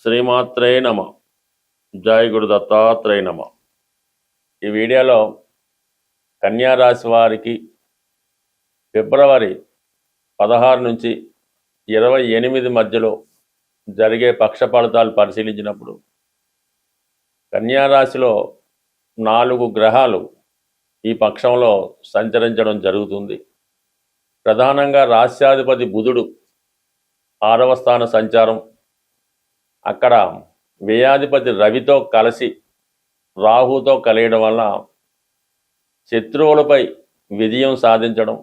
శ్రీమాత్రే నమ. జై గురు దత్తాత్రేయ నమ. ఈ వీడియోలో కన్యా రాశి వారికి ఫిబ్రవరి 16 నుంచి 28 మధ్యలో జరిగే పక్ష ఫలితాలు పరిశీలించినప్పుడు కన్యా రాశిలో 4 గ్రహాలు ఈ పక్షంలో సంచరించడం జరుగుతుంది. ప్రధానంగా రాశ్యాధిపతి బుధుడు 6వ స్థాన సంచారం, అక్కడ వ్యయాధిపతి రవితో కలిసి రాహుతో కలియడం వల్ల శత్రువులపై విజయం సాధించడం,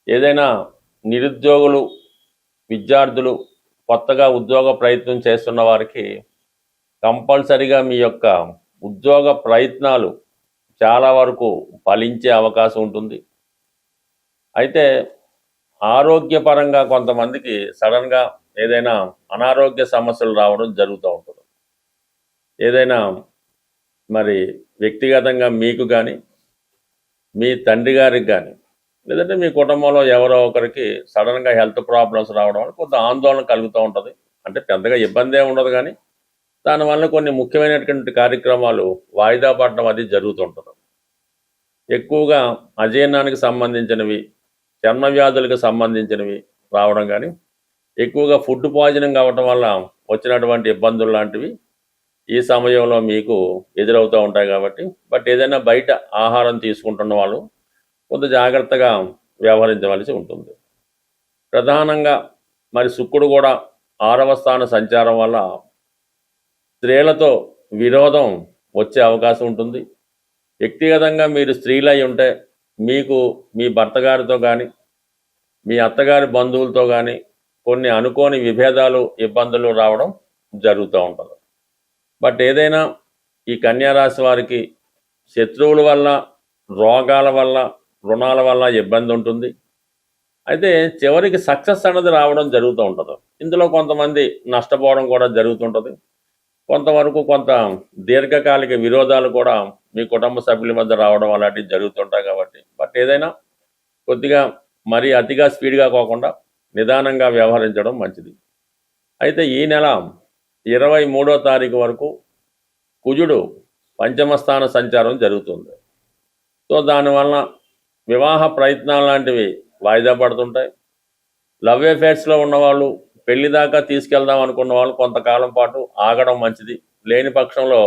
ఏదైనా నిరుద్యోగులు విద్యార్థులు కొత్తగా ఉద్యోగ ప్రయత్నం చేస్తున్న వారికి కంపల్సరిగా మీ యొక్క ఉద్యోగ ప్రయత్నాలు చాలా వరకు ఫలించే అవకాశం ఉంటుంది. అయితే ఆరోగ్యపరంగా కొంతమందికి సడన్గా ఏదైనా అనారోగ్య సమస్యలు రావడం జరుగుతూ ఉంటుంది. ఏదైనా మరి వ్యక్తిగతంగా మీకు కానీ మీ తండ్రి గారికి కానీ లేదంటే మీ కుటుంబంలో ఎవరో ఒకరికి సడన్గా హెల్త్ ప్రాబ్లమ్స్ రావడం వల్ల కొంత ఆందోళన కలుగుతూ ఉంటుంది. అంటే పెద్దగా ఇబ్బంది ఏమి ఉండదు, కానీ దానివల్ల కొన్ని ముఖ్యమైనటువంటి కార్యక్రమాలు వాయిదా పడడం అది జరుగుతుంటుంది. ఎక్కువగా అజీర్ణానికి సంబంధించినవి, చర్మ వ్యాధులకు సంబంధించినవి రావడం కానీ, ఎక్కువగా ఫుడ్ పాయిజనింగ్ అవ్వటం వల్ల వచ్చినటువంటి ఇబ్బందులు లాంటివి ఈ సమయంలో మీకు ఎదురవుతూ ఉంటాయి. కాబట్టి ఏదైనా బయట ఆహారం తీసుకుంటున్న వాళ్ళు కొంత జాగ్రత్తగా వ్యవహరించవలసి ఉంటుంది. ప్రధానంగా మరి శుక్రుడు కూడా 6వ స్థాన సంచారం వల్ల స్త్రీలతో విరోధం వచ్చే అవకాశం ఉంటుంది. వ్యక్తిగతంగా మీరు స్త్రీలై ఉంటే మీకు మీ భర్త గారితో కానీ మీ అత్తగారి బంధువులతో కానీ కొన్ని అనుకోని విభేదాలు ఇబ్బందులు రావడం జరుగుతూ ఉంటుంది. ఏదైనా ఈ కన్యా రాశి వారికి శత్రువుల వల్ల, రోగాల వల్ల, రుణాల వల్ల ఇబ్బంది ఉంటుంది. అయితే చివరికి సక్సెస్ అన్నది రావడం జరుగుతూ ఉంటుంది. ఇందులో కొంతమంది నష్టపోవడం కూడా జరుగుతుంటుంది. కొంతవరకు కొంత దీర్ఘకాలిక విరోధాలు కూడా మీ కుటుంబ సభ్యుల మధ్య రావడం అలాంటివి జరుగుతుంటాయి. కాబట్టి ఏదైనా కొద్దిగా మరీ అతిగా స్పీడ్గా కాకుండా నిదానంగా వ్యవహరించడం మంచిది. అయితే ఈ నెల 23వ తారీఖు వరకు కుజుడు పంచమ స్థాన సంచారం జరుగుతుంది. సో దానివల్ల వివాహ ప్రయత్నాలు లాంటివి వాయిదా పడుతుంటాయి. లవ్ అఫేర్స్లో ఉన్నవాళ్ళు, పెళ్లి దాకా తీసుకెళ్దాం అనుకున్న వాళ్ళు కొంతకాలం పాటు ఆగడం మంచిది. లేని పక్షంలో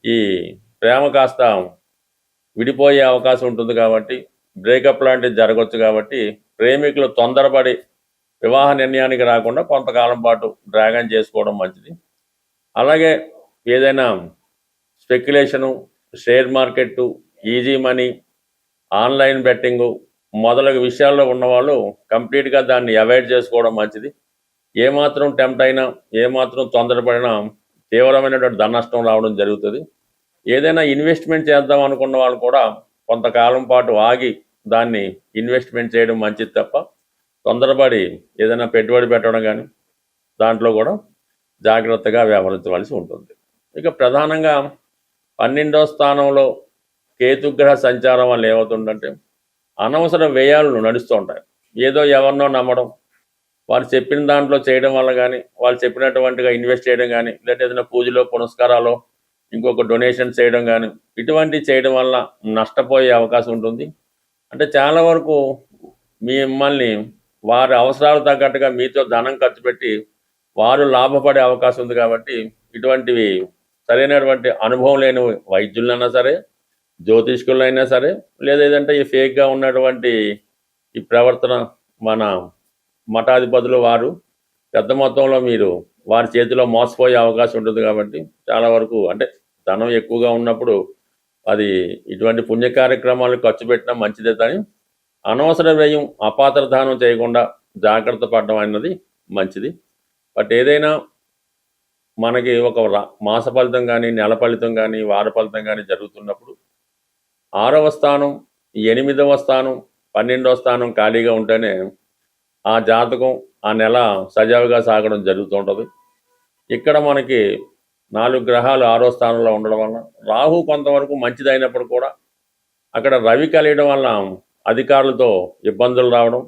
ఈ ప్రేమ కాస్త విడిపోయే అవకాశం ఉంటుంది. కాబట్టి బ్రేకప్ లాంటివి జరగవచ్చు. కాబట్టి ప్రేమికులు తొందరపడి వివాహ నిర్ణయానికి రాకుండా కొంతకాలం పాటు డ్రాగన్ చేసుకోవడం మంచిది. అలాగే ఏదైనా speculation, share market, easy money, online betting మొదలగు విషయాల్లో ఉన్నవాళ్ళు కంప్లీట్గా దాన్ని అవాయిడ్ చేసుకోవడం మంచిది. ఏమాత్రం టెంప్ట్ అయినా, ఏమాత్రం తొందరపడినా తీవ్రమైనటువంటి ధన నష్టం రావడం జరుగుతుంది. ఏదైనా ఇన్వెస్ట్మెంట్ చేద్దాం అనుకున్న వాళ్ళు కూడా కొంతకాలం పాటు ఆగి దాన్ని ఇన్వెస్ట్మెంట్ చేయడం మంచిది తప్ప తొందరపడి ఏదైనా పెట్టుబడి పెట్టడం కానీ దాంట్లో కూడా జాగ్రత్తగా వ్యవహరించవలసి ఉంటుంది. ఇక ప్రధానంగా 12వ స్థానంలో కేతుగ్రహ సంచారం వల్ల ఏమవుతుందంటే అనవసర వ్యయాలు నడుస్తూ ఉంటాయి. ఏదో ఎవరినో నమ్మడం, వారు చెప్పిన దాంట్లో చేయడం వల్ల కానీ, వాళ్ళు చెప్పినటువంటిగా ఇన్వెస్ట్ చేయడం కానీ, లేకపోతే ఏదైనా పూజలో పునస్కారాలు ఇంకొక డొనేషన్ చేయడం కానీ ఇటువంటివి చేయడం వల్ల నష్టపోయే అవకాశం ఉంటుంది. అంటే చాలా వరకు మిమ్మల్ని వారి అవసరాలు తగ్గట్టుగా మీతో ధనం ఖర్చు పెట్టి వారు లాభపడే అవకాశం ఉంది. కాబట్టి ఇటువంటివి సరైనటువంటి అనుభవం లేని వైద్యులైనా సరే, జ్యోతిష్కులైనా సరే, లేదంటే ఈ ఫేక్గా ఉన్నటువంటి ఈ ప్రవర్తన మన మఠాధిపతులు వారు పెద్ద మొత్తంలో మీరు వారి చేతిలో మోసపోయే అవకాశం ఉంటుంది. కాబట్టి చాలా వరకు అంటే ధనం ఎక్కువగా ఉన్నప్పుడు అది ఇటువంటి పుణ్య కార్యక్రమాలు ఖర్చు పెట్టినా మంచిదే, కానీ అనవసర వ్యయం, అపాత్ర దానం చేయకుండా జాగ్రత్త పడడం అన్నది మంచిది. ఏదైనా మనకి ఒక మాస ఫలితం కానీ, నెల ఫలితం కానీ, వార ఫలితం కానీ జరుగుతున్నప్పుడు 6వ స్థానం, 8వ స్థానం, 12వ స్థానం ఖాళీగా ఉంటేనే ఆ జాతకం ఆ నెల సజావుగా సాగడం జరుగుతుంటుంది. ఇక్కడ మనకి 4 గ్రహాలు 6వ స్థానంలో ఉండడం వల్ల రాహు కొంతవరకు మంచిదైనప్పుడు కూడా అక్కడ రవి కలియడం వల్ల అధికారులతో ఇబ్బందులు రావడం,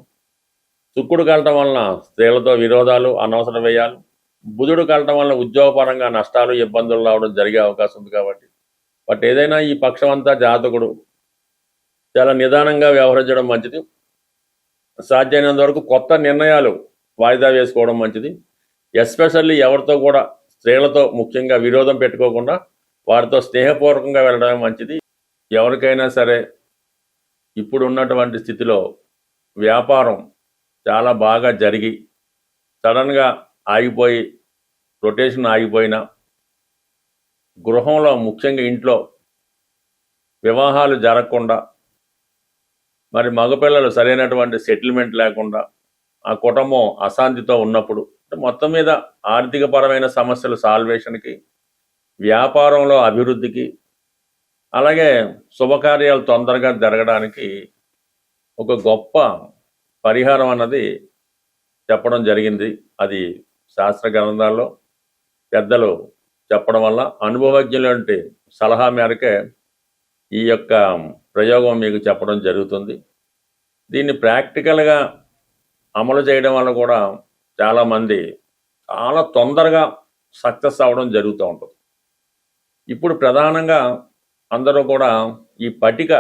శుక్రుడు కలటం వలన స్త్రీలతో విరోధాలు, అనవసర వ్యయాలు, బుధుడు కలటం వల్ల ఉద్యోగపరంగా నష్టాలు ఇబ్బందులు రావడం జరిగే అవకాశం ఉంది కాబట్టి బట్ ఏదైనా ఈ పక్షం అంతా జాతకుడు చాలా నిదానంగా వ్యవహరించడం మంచిది. సాధ్యమైనంత వరకు కొత్త నిర్ణయాలు వాయిదా వేసుకోవడం మంచిది. ఎస్పెషల్లీ ఎవరితో కూడా స్త్రీలతో ముఖ్యంగా విరోధం పెట్టుకోకుండా వారితో స్నేహపూర్వకంగా వెళ్ళడమే మంచిది. ఎవరికైనా సరే ఇప్పుడు ఉన్నటువంటి స్థితిలో వ్యాపారం చాలా బాగా జరిగి సడన్గా ఆగిపోయి రొటేషన్ ఆగిపోయినా, గృహంలో ముఖ్యంగా ఇంట్లో వివాహాలు జరగకుండా, మరి మగపిల్లలు సరైనటువంటి సెటిల్మెంట్ లేకుండా ఆ కుటుంబం అశాంతితో ఉన్నప్పుడు మొత్తం మీద ఆర్థికపరమైన సమస్యల సాల్వేషన్కి, వ్యాపారంలో అభివృద్ధికి, అలాగే శుభకార్యాలు తొందరగా జరగడానికి ఒక గొప్ప పరిహారం అన్నది చెప్పడం జరిగింది. అది శాస్త్ర గ్రంథాల్లో పెద్దలు చెప్పడం వల్ల అనుభవజ్ఞులంటే సలహా మేరకే ఈ యొక్క ప్రయోగం మీకు చెప్పడం జరుగుతుంది. దీన్ని ప్రాక్టికల్గా అమలు చేయడం వల్ల కూడా చాలామంది చాలా తొందరగా సక్సెస్ అవ్వడం జరుగుతూ ఉంటుంది. ఇప్పుడు ప్రధానంగా అందరూ కూడా ఈ పటిక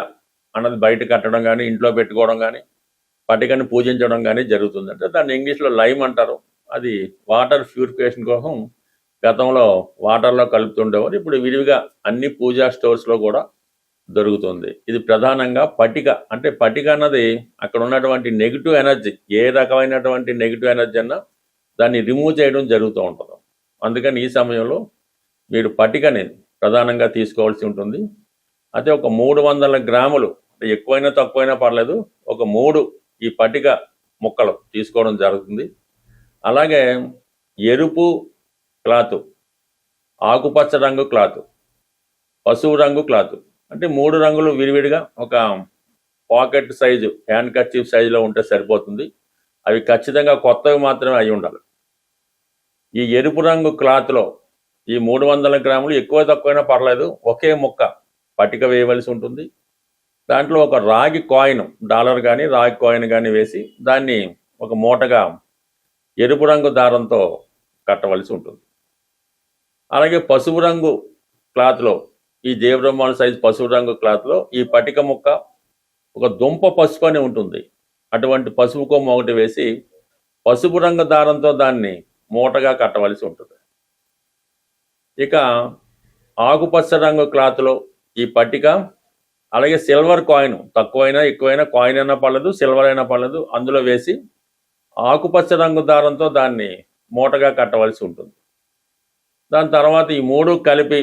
అన్నది బయట కట్టడం కానీ, ఇంట్లో పెట్టుకోవడం కానీ, పటికని పూజించడం కానీ జరుగుతుంది. అంటే దాన్ని ఇంగ్లీష్లో లైమ్ అంటారు. అది వాటర్ ప్యూరిఫికేషన్ కోసం గతంలో వాటర్లో కలుపుతుండేవారు. ఇప్పుడు విరివిగా అన్ని పూజా స్టోర్స్లో కూడా దొరుకుతుంది. ఇది ప్రధానంగా పటిక. అంటే పటిక అన్నది అక్కడ ఉన్నటువంటి నెగిటివ్ ఎనర్జీ, ఏ రకమైనటువంటి నెగిటివ్ ఎనర్జీ అన్నా దాన్ని రిమూవ్ చేయడం జరుగుతూ ఉంటుంది. అందుకని ఈ సమయంలో మీరు పటికని ప్రధానంగా తీసుకోవాల్సి ఉంటుంది. అయితే ఒక 300 గ్రాములు, ఎక్కువైనా తక్కువైనా పర్లేదు, ఒక 3 ఈ పటిక ముక్కలు తీసుకోవడం జరుగుతుంది. అలాగే ఎరుపు క్లాత్, ఆకుపచ్చ రంగు క్లాత్, పసుపు రంగు క్లాత్, అంటే 3 రంగులు విడివిడిగా ఒక పాకెట్ సైజు, హ్యాండ్ కర్చీఫ్ సైజులో ఉంటే సరిపోతుంది. అవి ఖచ్చితంగా కొత్తవి మాత్రమే అయి ఉండాలి. ఈ ఎరుపు రంగు క్లాత్లో ఈ 300 గ్రాములు ఎక్కువ తక్కువైనా పర్లేదు, ఒకే ముక్క పటిక వేయవలసి ఉంటుంది. దాంట్లో ఒక రాగి కాయిన్, డాలర్ కానీ రాగి కాయిన్ కానీ వేసి దాన్ని ఒక మూటగా ఎరుపు రంగు దారంతో కట్టవలసి ఉంటుంది. అలాగే పసుపు రంగు క్లాత్లో, ఈ దేవబ్రహ్మాల సైజు పసుపు రంగు క్లాత్లో ఈ పటిక ముక్క, ఒక దుంప పసుపు అని ఉంటుంది, అటువంటి పసుపు కొమ్మ ఒకటి వేసి పసుపు రంగు దారంతో దాన్ని మూటగా కట్టవలసి ఉంటుంది. ఇక ఆకుపచ్చ రంగు క్లాత్లో ఈ పట్టిక, అలాగే సిల్వర్ కాయిన్, తక్కువైనా ఎక్కువైనా కాయిన్ అయినా పర్లేదు, సిల్వర్ అయినా పర్లేదు, అందులో వేసి ఆకుపచ్చ రంగు దారంతో దాన్ని మూటగా కట్టవలసి ఉంటుంది. దాని తర్వాత ఈ 3 కలిపి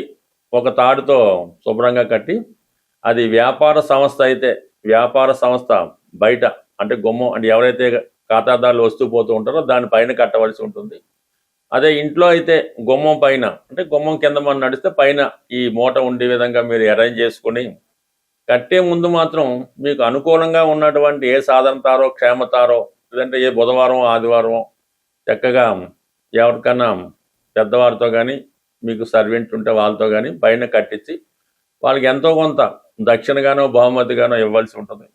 ఒక తాడుతో శుభ్రంగా కట్టి, అది వ్యాపార సంస్థ అయితే వ్యాపార సంస్థ బయట, అంటే గుమ్మం, అంటే ఎవరైతే ఖాతాదారులు వస్తూ పోతూ ఉంటారో దానిపైన కట్టవలసి ఉంటుంది. అదే ఇంట్లో అయితే గుమ్మం పైన, అంటే గుమ్మం కింద మనం నడిస్తే పైన ఈ మూట ఉండే విధంగా మీరు అరేంజ్ చేసుకుని కట్టే ముందు మాత్రం మీకు అనుకూలంగా ఉన్నటువంటి ఏ సాధన తారో, క్షేమ తారో, లేదంటే ఏ బుధవారం ఆదివారం చక్కగా ఎవరికన్నా పెద్దవారితో కానీ, మీకు సర్వెంట్ ఉంటే వాళ్ళతో కానీ పైన కట్టించి వాళ్ళకి ఎంతో కొంత దక్షిణగానో బహుమతిగానో ఇవ్వాల్సి ఉంటుంది.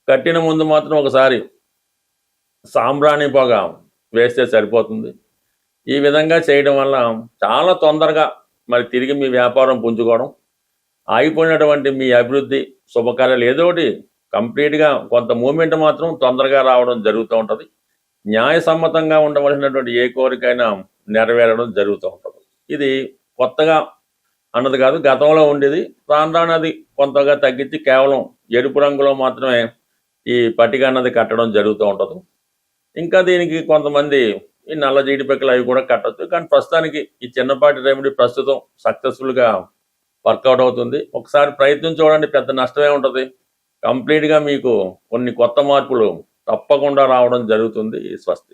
కట్టిన ముందు మాత్రం ఒకసారి సాంబ్రాణి పొగ వేస్తే సరిపోతుంది. ఈ విధంగా చేయడం వల్ల చాలా తొందరగా మరి తిరిగి మీ వ్యాపారం పుంజుకోవడం, ఆగిపోయినటువంటి మీ అభివృద్ధి, శుభకార్యాలు ఏదో ఒకటి కంప్లీట్గా కొంత మూమెంట్ మాత్రం తొందరగా రావడం జరుగుతూ ఉంటుంది. న్యాయసమ్మతంగా ఉండవలసినటువంటి ఏ కోరికైనా నెరవేరడం జరుగుతూ ఉంటుంది. ఇది కొత్తగా అన్నది కాదు, గతంలో ఉండేది. రాను కొంతగా తగ్గించి కేవలం ఎరుపు రంగులో మాత్రమే ఈ పట్టిక అన్నది కట్టడం జరుగుతూ ఉంటుంది. ఇంకా దీనికి కొంతమంది ఈ నల్ల జీడిపెక్కలు అవి కూడా కట్టచ్చు. కానీ ప్రస్తుతానికి ఈ చిన్నపాటి రెమెడీ ప్రస్తుతం సక్సెస్ఫుల్గా వర్కౌట్ అవుతుంది. ఒకసారి ప్రయత్నం చూడండి, పెద్ద నష్టమే ఉంటుంది. కంప్లీట్గా మీకు కొన్ని కొత్త మార్పులు తప్పకుండా రావడం జరుగుతుంది. స్వస్తి.